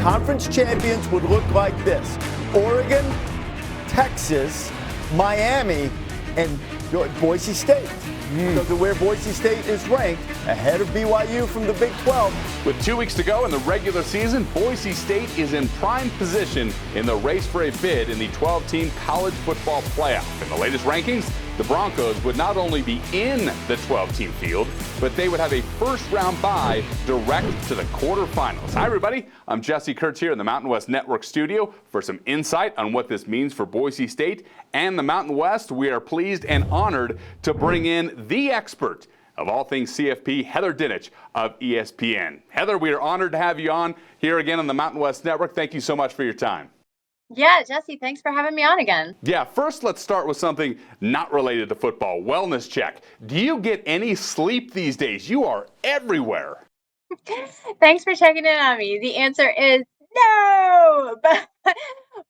conference champions would look like this: Oregon, Texas, Miami, and Boise State. Because of where Boise State is ranked ahead of BYU from the Big 12. With 2 weeks to go in the regular season, Boise State is in prime position in the race for a bid in the 12-team college football playoff. In the latest rankings, the Broncos would not only be in the 12-team field, but they would have a first-round bye direct to the quarterfinals. Hi, everybody. I'm Jesse Kurtz here in the Mountain West Network studio for some insight on what this means for Boise State and the Mountain West. We are pleased and honored to bring in the expert of all things CFP, Heather Dinich of ESPN. Heather, we are honored to have you on here again on the Mountain West Network. Thank you so much for your time. Yeah, Jesse, thanks for having me on again. Yeah, first let's start with something not related to football. Wellness check. Do you get any sleep these days? You are everywhere. Thanks for checking in on me. The answer is no,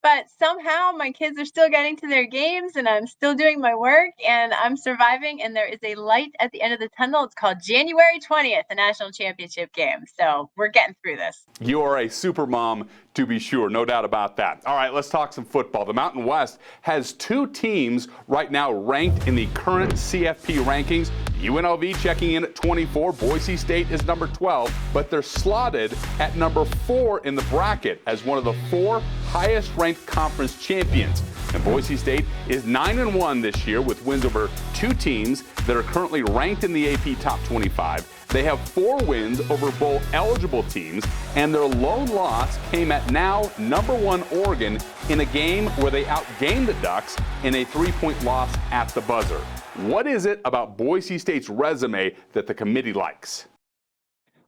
but somehow my kids are still getting to their games and I'm still doing my work and I'm surviving, and there is a light at the end of the tunnel. It's called January 20th, the national championship game. So we're getting through this. You are a super mom, to be sure, no doubt about that. All right, let's talk some football. The Mountain West has two teams right now ranked in the current CFP rankings. UNLV checking in at 24, Boise State is number 12, but they're slotted at number 4 in the bracket as one of the 4 highest ranked conference champions. And Boise State is 9-1 this year with wins over 2 teams that are currently ranked in the AP Top 25. They have 4 wins over bowl eligible teams, and their lone loss came at now number 1 Oregon in a game where they outgained the Ducks in a 3-point loss at the buzzer. What is it about Boise State's resume that the committee likes?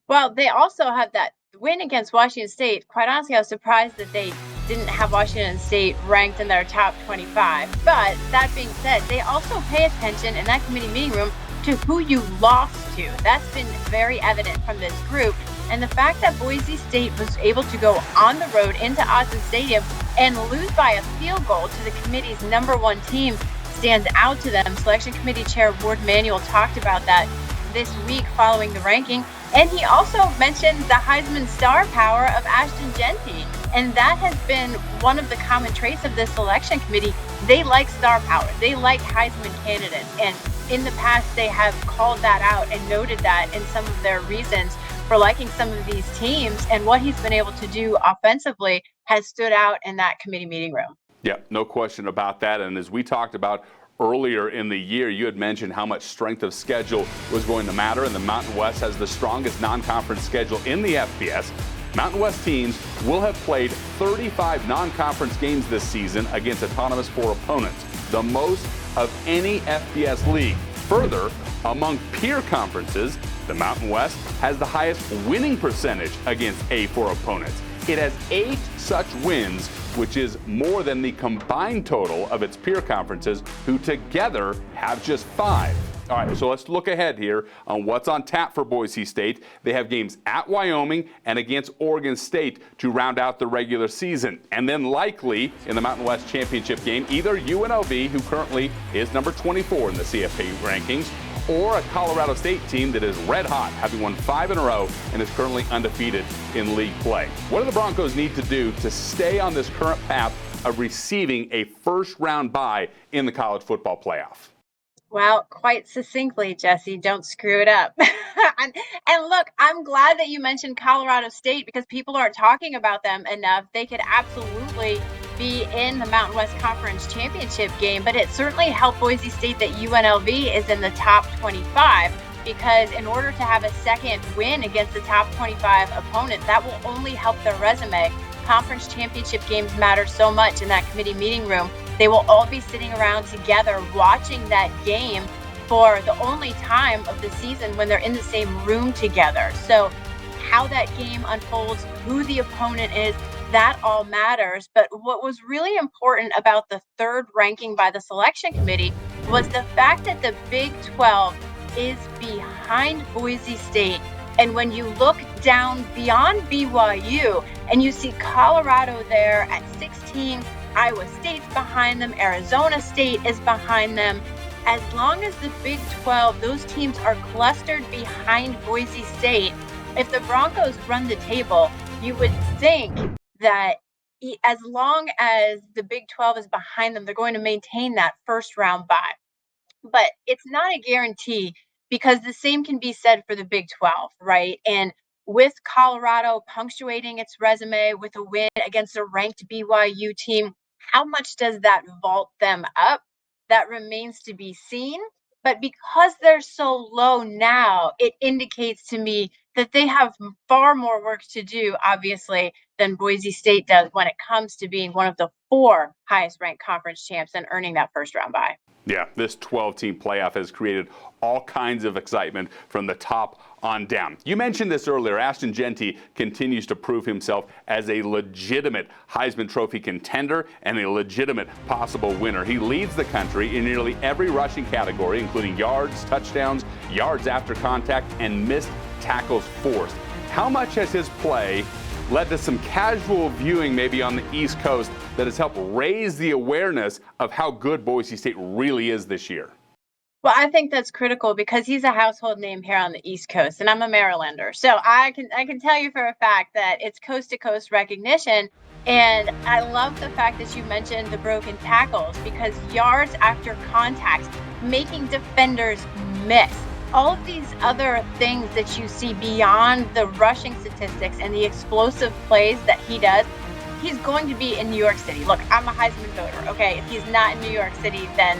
Well, they also have that win against Washington State. Quite honestly, I was surprised that they didn't have Washington State ranked in their top 25. But that being said, they also pay attention in that committee meeting room to who you lost to. That's been very evident from this group. And the fact that Boise State was able to go on the road into Autzen Stadium and lose by a field goal to the committee's number 1 team stands out to them. Selection Committee Chair Ward Manuel talked about that this week following the ranking. And he also mentioned the Heisman star power of Ashton Jeanty. And that has been one of the common traits of this selection committee. They like star power. They like Heisman candidates. And in the past, they have called that out and noted that in some of their reasons for liking some of these teams. And what he's been able to do offensively has stood out in that committee meeting room. Yeah, no question about that. And as we talked about earlier in the year, you had mentioned how much strength of schedule was going to matter, and the Mountain West has the strongest non-conference schedule in the FBS. Mountain West teams will have played 35 non-conference games this season against autonomous 4 opponents, the most of any FBS league. Further, among peer conferences, the Mountain West has the highest winning percentage against A4 opponents. It has 8 such wins, which is more than the combined total of its peer conferences, who together have just 5. All right, so let's look ahead here on what's on tap for Boise State. They have games at Wyoming and against Oregon State to round out the regular season. And then likely in the Mountain West Championship game, either UNLV, who currently is number 24 in the CFP rankings, or a Colorado State team that is red hot, having won 5 in a row and is currently undefeated in league play. What do the Broncos need to do to stay on this current path of receiving a first-round bye in the college football playoff? Well, quite succinctly, Jesse, don't screw it up. and look, I'm glad that you mentioned Colorado State because people aren't talking about them enough. They could absolutely be in the Mountain West Conference Championship game, but it certainly helped Boise State that UNLV is in the top 25 because in order to have a second win against the top 25 opponent, that will only help their resume. Conference championship games matter so much in that committee meeting room. They will all be sitting around together watching that game for the only time of the season when they're in the same room together. So how that game unfolds, who the opponent is, that all matters. But what was really important about the 3rd ranking by the selection committee was the fact that the Big 12 is behind Boise State. And when you look down beyond BYU and you see Colorado there at 16, Iowa State's behind them, Arizona State is behind them. As long as the Big 12, those teams are clustered behind Boise State, if the Broncos run the table, you would think that as long as the Big 12 is behind them, they're going to maintain that first round bye. But it's not a guarantee, because the same can be said for the Big 12, right? And with Colorado punctuating its resume with a win against a ranked BYU team, how much does that vault them up? That remains to be seen. But because they're so low now, it indicates to me that they have far more work to do, obviously, than Boise State does when it comes to being one of the 4 highest ranked conference champs and earning that first round bye. Yeah, this 12-team playoff has created all kinds of excitement from the top on down. You mentioned this earlier. Ashton Jeanty continues to prove himself as a legitimate Heisman Trophy contender and a legitimate possible winner. He leads the country in nearly every rushing category, including yards, touchdowns, yards after contact, and missed tackles forced. How much has his play led to some casual viewing maybe on the East Coast that has helped raise the awareness of how good Boise State really is this year? Well, I think that's critical because he's a household name here on the East Coast, and I'm a Marylander. So I can tell you for a fact that it's coast-to-coast recognition. And I love the fact that you mentioned the broken tackles, because yards after contact, making defenders miss. All of these other things that you see beyond the rushing statistics and the explosive plays that he does, he's going to be in New York City. Look, I'm a Heisman voter, okay? If he's not in New York City, then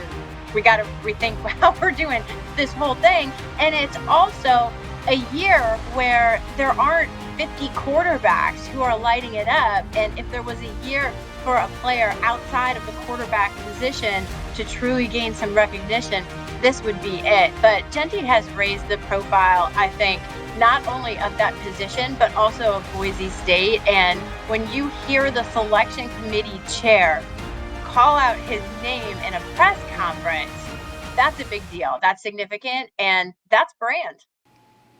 we got to rethink how we're doing this whole thing. And it's also a year where there aren't 50 quarterbacks who are lighting it up. And if there was a year for a player outside of the quarterback position to truly gain some recognition, this would be it. But Jeanty has raised the profile, I think, not only of that position, but also of Boise State. And when you hear the selection committee chair call out his name in a press conference, that's a big deal. That's significant, and that's brand.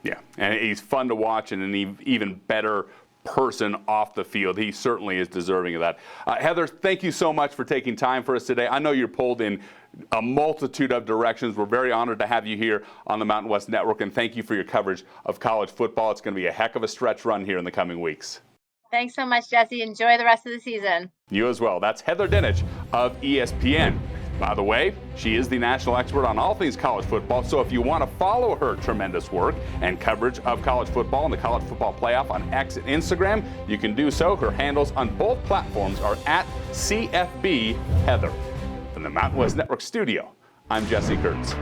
Yeah, and he's fun to watch and an even better person off the field. He certainly is deserving of that. Heather, thank you so much for taking time for us today. I know you're pulled in a multitude of directions. We're very honored to have you here on the Mountain West Network, and thank you for your coverage of college football. It's going to be a heck of a stretch run here in the coming weeks. Thanks so much, Jesse. Enjoy the rest of the season. You as well. That's Heather Dinich of ESPN. By the way, she is the national expert on all things college football, so if you want to follow her tremendous work and coverage of college football and the college football playoff on X and Instagram, you can do so. Her handles on both platforms are at CFB Heather. From the Mountain West Network studio, I'm Jesse Kurtz.